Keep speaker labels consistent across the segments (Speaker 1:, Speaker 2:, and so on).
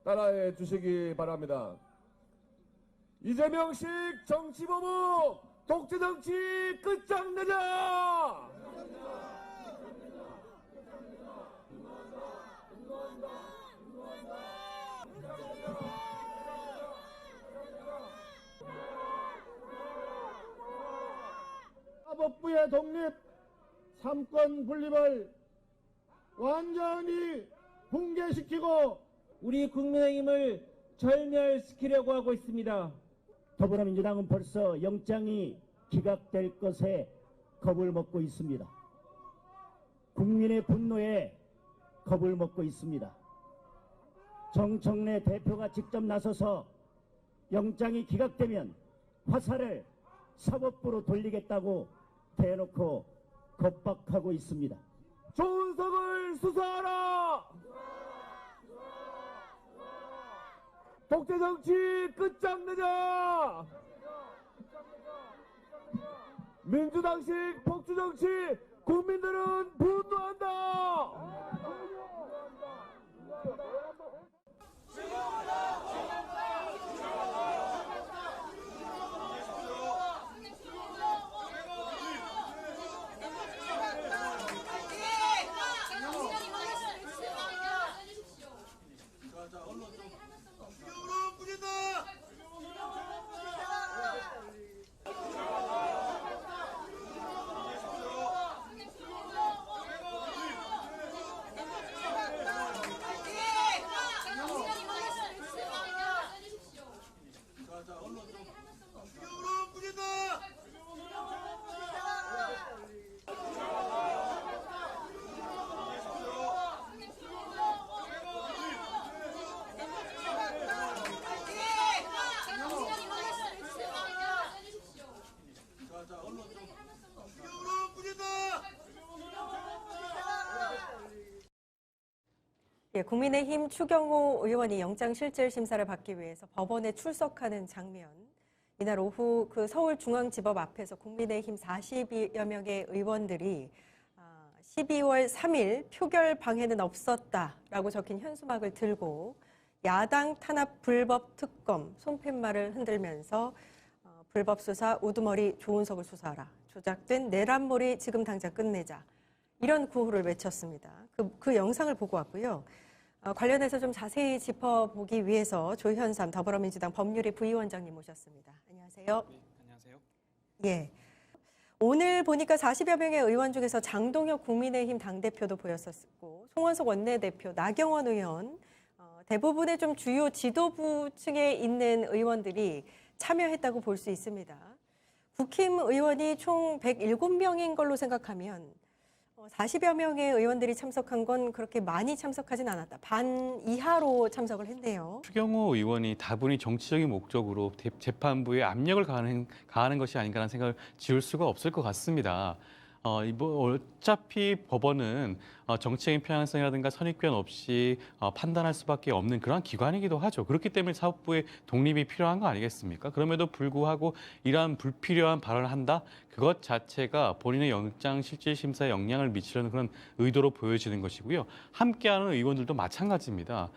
Speaker 1: 따라해 주시기 바랍니다. 이재명식 정치보복 독재정치 끝장내자!
Speaker 2: 사법부의 독립, 삼권 분립을 완전히 붕괴시키고
Speaker 3: 우리 국민의힘을 절멸시키려고 하고 있습니다.
Speaker 4: 더불어민주당은 벌써 영장이 기각될 것에 겁을 먹고 있습니다. 국민의 분노에 겁을 먹고 있습니다. 정청래 대표가 직접 나서서 영장이 기각되면 화살을 사법부로 돌리겠다고 대놓고 겁박하고 있습니다.
Speaker 1: 조은석을 수사하라! 독재정치 끝장내자! 민주당식 복주정치 국민들은 분노한다!
Speaker 5: 예, 국민의힘 추경호 의원이 영장실질심사를 받기 위해서 법원에 출석하는 장면. 이날 오후 그 서울중앙지법 앞에서 국민의힘 40여 명의 의원들이 12월 3일 표결 방해는 없었다라고 적힌 현수막을 들고 야당 탄압 불법 특검 손팻말을 흔들면서 불법 수사 우두머리 조은석을 수사하라. 조작된 내란몰이 지금 당장 끝내자. 이런 구호를 외쳤습니다. 그 영상을 보고 왔고요. 관련해서 좀 자세히 짚어보기 위해서 조현삼 더불어민주당 법률위 부위원장님 모셨습니다. 안녕하세요.
Speaker 6: 네, 안녕하세요.
Speaker 5: 예. 오늘 보니까 40여 명의 의원 중에서 장동혁 국민의힘 당대표도 보였었고 송원석 원내대표, 나경원 의원, 대부분의 좀 주요 지도부층에 있는 의원들이 참여했다고 볼 수 있습니다. 국힘 의원이 총 107명인 걸로 생각하면 40여 명의 의원들이 참석한 건 그렇게 많이 참석하진 않았다. 반 이하로 참석을 했네요.
Speaker 6: 추경호 의원이 다분히 정치적인 목적으로 재판부에 압력을 가하는 것이 아닌가라는 생각을 지울 수가 없을 것 같습니다. 어차피 법원은 정치적인 편향성이라든가 선입견 없이 판단할 수밖에 없는 그런 기관이기도 하죠. 그렇기 때문에 사법부의 독립이 필요한 거 아니겠습니까? 그럼에도 불구하고 이러한 불필요한 발언을 한다? 그것 자체가 본인의 영장실질심사에 영향을 미치려는 그런 의도로 보여지는 것이고요. 함께하는 의원들도 마찬가지입니다.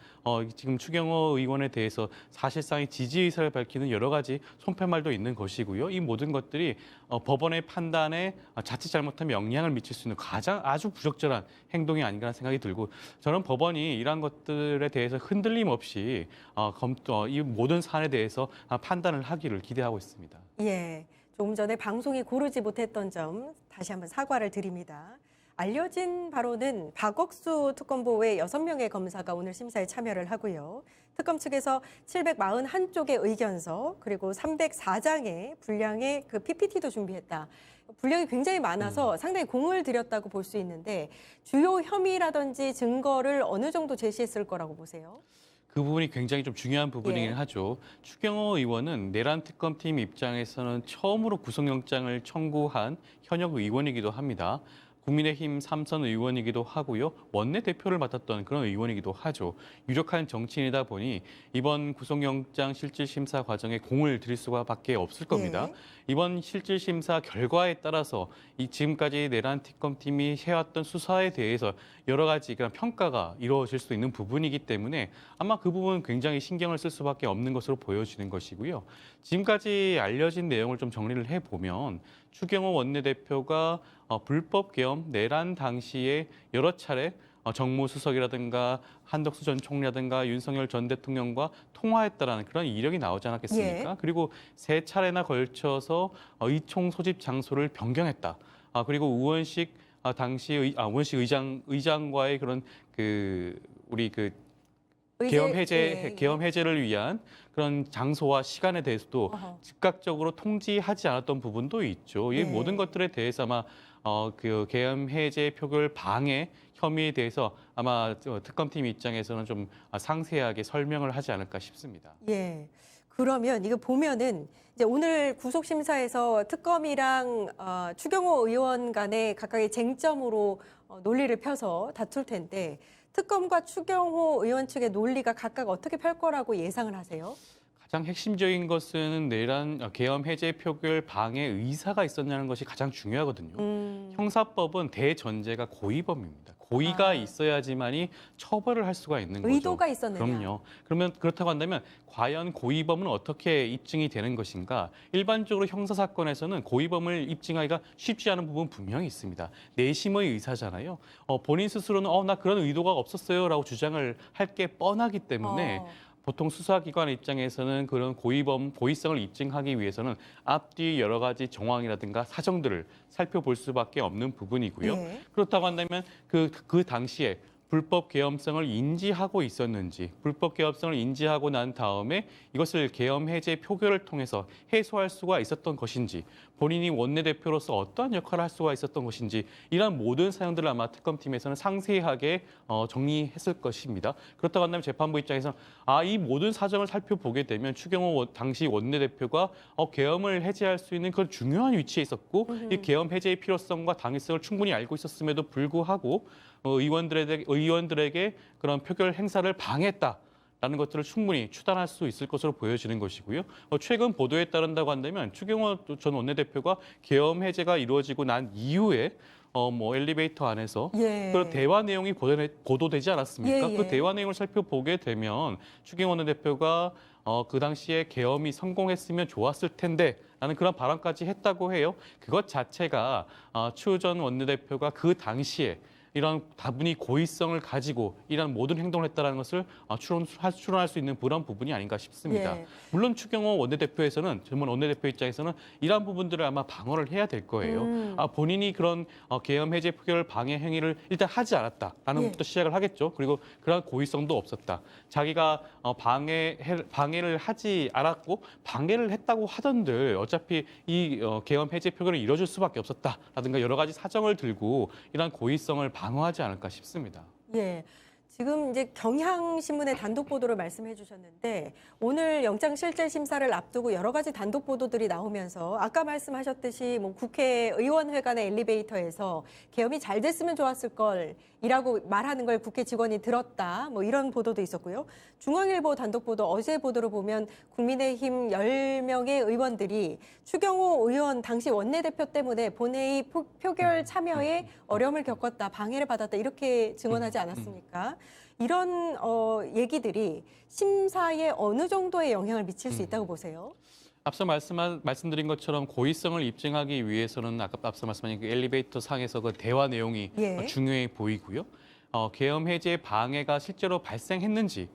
Speaker 6: 지금 추경호 의원에 대해서 사실상의 지지 의사를 밝히는 여러 가지 손팻말도 있는 것이고요. 이 모든 것들이 법원의 판단에 자칫 잘못하면 영향을 미칠 수 있는 아주 부적절한 행동이 아닌가 생각이 들고 저는 법원이 이러한 것들에 대해서 흔들림 없이 이 모든 사안에 대해서 판단을 하기를 기대하고 있습니다.
Speaker 5: 예, 조금 전에 방송이 고르지 못했던 점 다시 한번 사과를 드립니다. 알려진 바로는 박억수 특검보 외 6명의 검사가 오늘 심사에 참여를 하고요. 특검 측에서 741쪽의 의견서 그리고 304장의 분량의 그 PPT도 준비했다. 분량이 굉장히 많아서 상당히 공을 들였다고 볼 수 있는데 주요 혐의라든지 증거를 어느 정도 제시했을 거라고 보세요?
Speaker 6: 그 부분이 굉장히 좀 중요한 부분이긴 하죠. 추경호 의원은 내란 특검팀 입장에서는 처음으로 구속영장을 청구한 현역 의원이기도 합니다. 국민의힘 3선 의원이기도 하고요. 원내대표를 맡았던 그런 의원이기도 하죠. 유력한 정치인이다 보니 이번 구속영장 실질심사 과정에 공을 들일 수밖에 없을 겁니다.
Speaker 5: 예.
Speaker 6: 이번 실질심사 결과에 따라서 이 지금까지 내란 특검팀이 해왔던 수사에 대해서 여러 가지 그런 평가가 이루어질 수 있는 부분이기 때문에 아마 그 부분은 굉장히 신경을 쓸 수밖에 없는 것으로 보여지는 것이고요. 지금까지 알려진 내용을 좀 정리를 해보면 추경호 원내대표가 불법 계엄 내란 당시에 여러 차례 정무수석이라든가 한덕수 전 총리라든가 윤석열 전 대통령과 통화했다라는 그런 이력이 나오지 않았겠습니까?
Speaker 5: 예.
Speaker 6: 그리고 세 차례나 걸쳐서 의총 소집 장소를 변경했다. 그리고 우원식 당시 우원식 의장과의 그런 우리 계엄 해제를 위한 그런 장소와 시간에 대해서도
Speaker 5: 어허.
Speaker 6: 즉각적으로 통지하지 않았던 부분도 있죠. 이
Speaker 5: 네.
Speaker 6: 모든 것들에 대해서 아마 그 계엄 해제 표결 방해 혐의에 대해서 아마 특검팀 입장에서는 좀 상세하게 설명을 하지 않을까 싶습니다.
Speaker 5: 예. 그러면 이거 보면은 이제 오늘 구속심사에서 특검이랑 추경호 의원 간의 각각의 쟁점으로 논리를 펴서 다툴 텐데 특검과 추경호 의원 측의 논리가 각각 어떻게 펼 거라고 예상을 하세요?
Speaker 6: 가장 핵심적인 것은 내란 계엄 해제 표결 방해 의사가 있었냐는 것이 가장 중요하거든요. 형사법은 대전제가 고의범입니다. 고의가 있어야지만이 처벌을 할 수가 있는 거죠.
Speaker 5: 의도가 있었느냐.
Speaker 6: 그럼요. 그러면 그렇다고 한다면 과연 고의범은 어떻게 입증이 되는 것인가? 일반적으로 형사 사건에서는 고의범을 입증하기가 쉽지 않은 부분 분명히 있습니다. 내심의 의사잖아요. 본인 스스로는 나 그런 의도가 없었어요라고 주장을 할 게 뻔하기 때문에 보통 수사기관 입장에서는 그런 고의성을 입증하기 위해서는 앞뒤 여러 가지 정황이라든가 사정들을 살펴볼 수밖에 없는 부분이고요.
Speaker 5: 예.
Speaker 6: 그렇다고 한다면 그 당시에 불법 계엄성을 인지하고 있었는지, 불법 계엄성을 인지하고 난 다음에 이것을 계엄 해제 표결을 통해서 해소할 수가 있었던 것인지, 본인이 원내대표로서 어떠한 역할을 할 수가 있었던 것인지 이런 모든 사연들을 아마 특검팀에서는 상세하게 정리했을 것입니다. 그렇다고 한다면 재판부 입장에서는 이 모든 사정을 살펴보게 되면 추경호 당시 원내대표가 계엄을 해제할 수 있는 그런 중요한 위치에 있었고 이 계엄 해제의 필요성과 당위성을 충분히 알고 있었음에도 불구하고 의원들에게 그런 표결 행사를 방해했다라는 것들을 충분히 추단할 수 있을 것으로 보여지는 것이고요. 최근 보도에 따른다고 한다면 추경호 전 원내대표가 계엄 해제가 이루어지고 난 이후에 엘리베이터 안에서
Speaker 5: 예.
Speaker 6: 그런 대화 내용이 보도되지 않았습니까?
Speaker 5: 예, 예.
Speaker 6: 그 대화 내용을 살펴보게 되면 추경호 원내대표가 그 당시에 계엄이 성공했으면 좋았을 텐데 라는 그런 발언까지 했다고 해요. 그것 자체가 추 전 원내대표가 그 당시에 이런 다분히 고의성을 가지고 이런 모든 행동을 했다는 것을 추론할 수 있는 그런 부분이 아닌가 싶습니다.
Speaker 5: 예.
Speaker 6: 물론 추경호 원내대표에서는 전문 원내대표 입장에서는 이러한 부분들을 아마 방어를 해야 될 거예요. 본인이 그런 계엄 해제 표결 방해 행위를 일단 하지 않았다라는
Speaker 5: 예.
Speaker 6: 것부터 시작을 하겠죠. 그리고 그런 고의성도 없었다. 자기가 방해를 하지 않았고 방해를 했다고 하던들 어차피 이 계엄 해제 표결을 이뤄줄 수밖에 없었다라든가 여러 가지 사정을 들고 이러한 고의성을 방어하지 않을까 싶습니다.
Speaker 5: 예. 지금 이제 경향신문의 단독 보도를 말씀해 주셨는데 오늘 영장실질심사를 앞두고 여러 가지 단독 보도들이 나오면서 아까 말씀하셨듯이 국회의원회 간의 엘리베이터에서 계엄이 잘 됐으면 좋았을 걸이라고 말하는 걸 국회 직원이 들었다. 이런 보도도 있었고요. 중앙일보 단독 보도 어제 보도를 보면 국민의힘 10명의 의원들이 추경호 의원 당시 원내대표 때문에 본회의 표결 참여에 어려움을 겪었다, 방해를 받았다 이렇게 증언하지 않았습니까? 이런 얘기들이 심사에 어느 정도의 영향을 미칠 수 있다고 보세요?
Speaker 6: 앞서 말씀드린 것처럼 고의성을 입증하기 위해서는 앞서 말씀하신 그 엘리베이터 상에서 그 대화 내용이
Speaker 5: 예.
Speaker 6: 중요해 보이고요. 계엄 해제 방해가 실제로 발생했는지는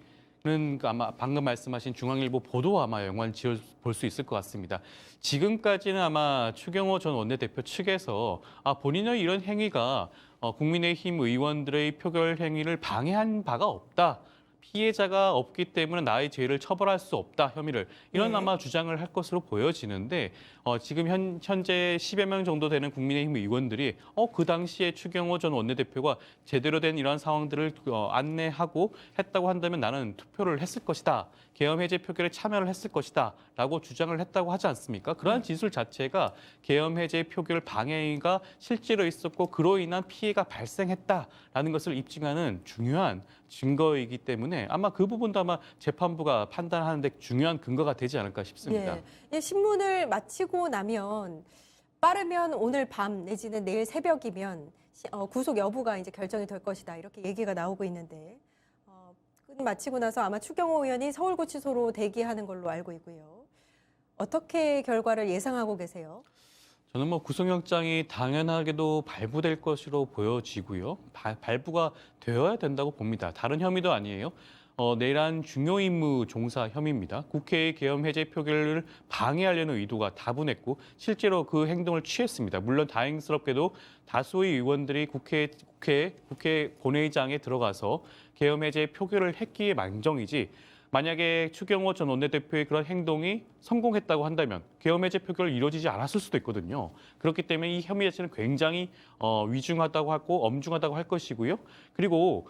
Speaker 6: 아마 방금 말씀하신 중앙일보 보도와 아마 연관 지어 볼 수 있을 것 같습니다. 지금까지는 아마 추경호 전 원내대표 측에서 본인의 이런 행위가 국민의힘 의원들의 표결 행위를 방해한 바가 없다. 피해자가 없기 때문에 나의 죄를 처벌할 수 없다 혐의를 이런
Speaker 5: 네.
Speaker 6: 아마 주장을 할 것으로 보여지는데 지금 현재 10여 명 정도 되는 국민의힘 의원들이 그 당시에 추경호 전 원내대표가 제대로 된 이러한 상황들을 안내하고 했다고 한다면 나는 투표를 했을 것이다. 계엄 해제 표결에 참여를 했을 것이다. 라고 주장을 했다고 하지 않습니까? 그러한 진술 자체가 계엄 해제 표결 방해가 실제로 있었고 그로 인한 피해가 발생했다라는 것을 입증하는 중요한 증거이기 때문에 아마 그 부분도 아마 재판부가 판단하는 데 중요한 근거가 되지 않을까 싶습니다.
Speaker 5: 예. 신문을 마치고 나면 빠르면 오늘 밤 내지는 내일 새벽이면 구속 여부가 이제 결정이 될 것이다. 이렇게 얘기가 나오고 있는데 마치고 나서 아마 추경호 의원이 서울구치소로 대기하는 걸로 알고 있고요. 어떻게 결과를 예상하고 계세요?
Speaker 6: 저는 구속영장이 당연하게도 발부될 것으로 보여지고요. 발부가 되어야 된다고 봅니다. 다른 혐의도 아니에요. 내란 중요 임무 종사 혐의입니다. 국회의 계엄 해제 표결을 방해하려는 의도가 다분했고 실제로 그 행동을 취했습니다. 물론 다행스럽게도 다수의 의원들이 국회 본회의장에 들어가서 계엄 해제 표결을 했기에 망정이지 만약에 추경호 전 원내대표의 그런 행동이 성공했다고 한다면 계엄 해제 표결이 이루어지지 않았을 수도 있거든요. 그렇기 때문에 이 혐의 자체는 굉장히 위중하다고 하고 엄중하다고 할 것이고요. 그리고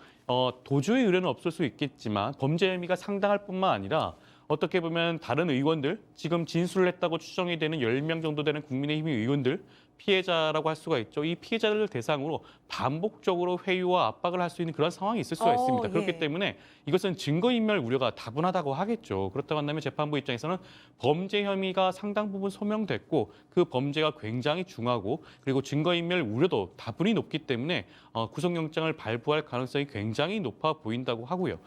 Speaker 6: 도주의 의뢰는 없을 수 있겠지만 범죄 혐의가 상당할 뿐만 아니라 어떻게 보면 다른 의원들, 지금 진술을 했다고 추정이 되는 10명 정도 되는 국민의힘 의원들, 피해자라고 할 수가 있죠. 이 피해자들을 대상으로 반복적으로 회유와 압박을 할 수 있는 그런 상황이 있을 수가 있습니다.
Speaker 5: 예.
Speaker 6: 그렇기 때문에 이것은 증거인멸 우려가 다분하다고 하겠죠. 그렇다고 한다면 재판부 입장에서는 범죄 혐의가 상당 부분 소명됐고 그 범죄가 굉장히 중하고 그리고 증거인멸 우려도 다분히 높기 때문에 구속영장을 발부할 가능성이 굉장히 높아 보인다고 하고요.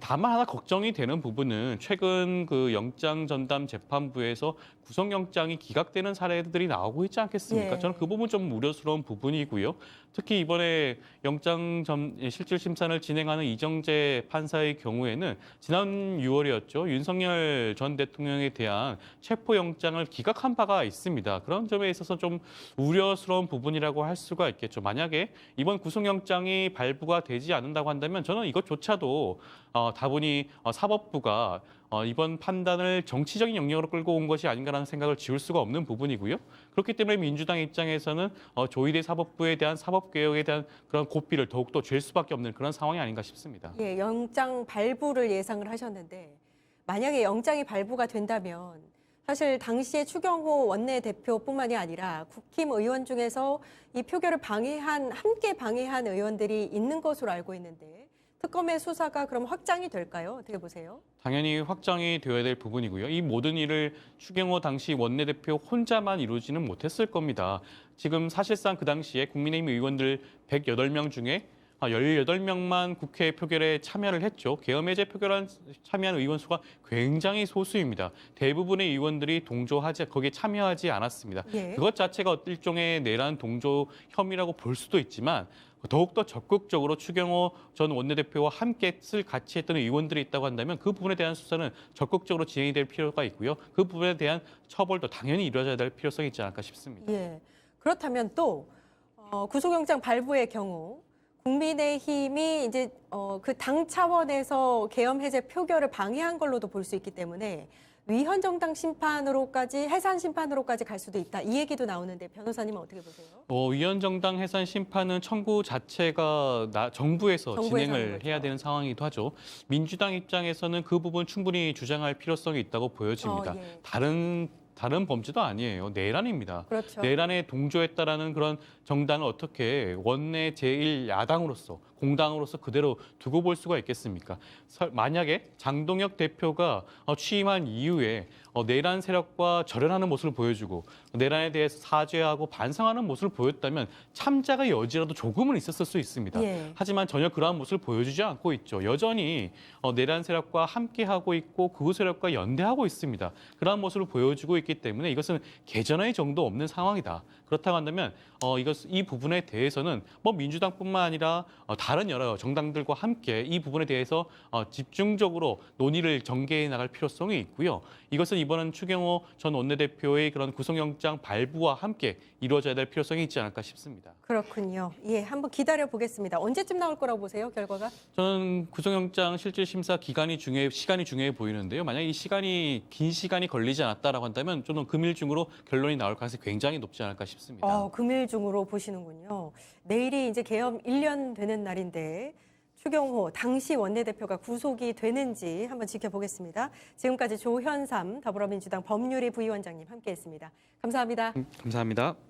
Speaker 6: 다만 하나 걱정이 되는 부분은 최근 그 영장 전담 재판부에서 구속영장이 기각되는 사례들이 나오고 있지 않겠습니까?
Speaker 5: 예.
Speaker 6: 저는 그 부분 좀 우려스러운 부분이고요. 특히 이번에 영장 실질 심사를 진행하는 이정재 판사의 경우에는 지난 6월이었죠. 윤석열 전 대통령에 대한 체포영장을 기각한 바가 있습니다. 그런 점에 있어서 좀 우려스러운 부분이라고 할 수가 있겠죠. 만약에 이번 구속영장이 발부가 되지 않는다고 한다면 저는 이것조차도 다분히 사법부가 이번 판단을 정치적인 영역으로 끌고 온 것이 아닌가라는 생각을 지울 수가 없는 부분이고요. 그렇기 때문에 민주당 입장에서는 조희대 사법부에 대한 사법개혁에 대한 그런 고삐를 더욱더 쥘 수밖에 없는 그런 상황이 아닌가 싶습니다.
Speaker 5: 예, 영장 발부를 예상을 하셨는데 만약에 영장이 발부가 된다면 사실 당시에 추경호 원내대표뿐만이 아니라 국힘 의원 중에서 이 표결을 함께 방해한 의원들이 있는 것으로 알고 있는데 특검의 수사가 그럼 확장이 될까요? 어떻게 보세요?
Speaker 6: 당연히 확장이 되어야 될 부분이고요. 이 모든 일을 추경호 당시 원내대표 혼자만 이루지는 못했을 겁니다. 지금 사실상 그 당시에 국민의힘 의원들 108명 중에 18명만 국회 표결에 참여를 했죠. 계엄 해제 표결에 참여한 의원 수가 굉장히 소수입니다. 대부분의 의원들이 거기에 참여하지 않았습니다.
Speaker 5: 예.
Speaker 6: 그것 자체가 일종의 내란 동조 혐의라고 볼 수도 있지만 더욱더 적극적으로 추경호 전 원내대표와 함께 같이 했던 의원들이 있다고 한다면 그 부분에 대한 수사는 적극적으로 진행이 될 필요가 있고요. 그 부분에 대한 처벌도 당연히 이루어져야 될 필요성이 있지 않을까 싶습니다.
Speaker 5: 예. 그렇다면 또 구속영장 발부의 경우 국민의힘이 이제 그 당 차원에서 계엄 해제 표결을 방해한 걸로도 볼 수 있기 때문에 위헌 정당 심판으로까지 해산 심판으로까지 갈 수도 있다. 이 얘기도 나오는데 변호사님은 어떻게 보세요?
Speaker 6: 위헌 정당 해산 심판은 청구 자체가 정부에서 진행을
Speaker 5: 하는 거죠.
Speaker 6: 해야 되는 상황이기도 하죠. 민주당 입장에서는 그 부분 충분히 주장할 필요성이 있다고 보여집니다.
Speaker 5: 예.
Speaker 6: 다른 범죄도 아니에요. 내란입니다.
Speaker 5: 그렇죠.
Speaker 6: 내란에 동조했다라는 그런 정당을 어떻게 원내 제1야당으로서 공당으로서 그대로 두고 볼 수가 있겠습니까? 만약에 장동혁 대표가 취임한 이후에 내란 세력과 절연하는 모습을 보여주고 내란에 대해서 사죄하고 반성하는 모습을 보였다면 참작의 여지라도 조금은 있었을 수 있습니다.
Speaker 5: 예.
Speaker 6: 하지만 전혀 그러한 모습을 보여주지 않고 있죠. 여전히 내란 세력과 함께하고 있고 그 세력과 연대하고 있습니다. 그러한 모습을 보여주고 있기 때문에 이것은 개전의 정도 없는 상황이다. 그렇다고 한다면 이 부분에 대해서는 민주당뿐만 아니라 다른 여러 정당들과 함께 이 부분에 대해서 집중적으로 논의를 전개해 나갈 필요성이 있고요. 이것은 이번 이번은 추경호 전 원내대표의 그런 구속영장 발부와 함께 이루어져야 될 필요성이 있지 않을까 싶습니다.
Speaker 5: 그렇군요. 예, 한번 기다려 보겠습니다. 언제쯤 나올 거라고 보세요, 결과가?
Speaker 6: 저는 구속영장 실질심사 시간이 중요해 보이는데요. 만약 이 긴 시간이 걸리지 않았다라고 한다면 저는 금일 중으로 결론이 나올 가능성이 굉장히 높지 않을까 싶습니다.
Speaker 5: 금일 중으로 보시는군요. 내일이 이제 개엄 1년 되는 날인데 추경호 당시 원내대표가 구속이 되는지 한번 지켜보겠습니다. 지금까지 조현삼 더불어민주당 법률위 부위원장님 함께했습니다. 감사합니다.
Speaker 6: 감사합니다.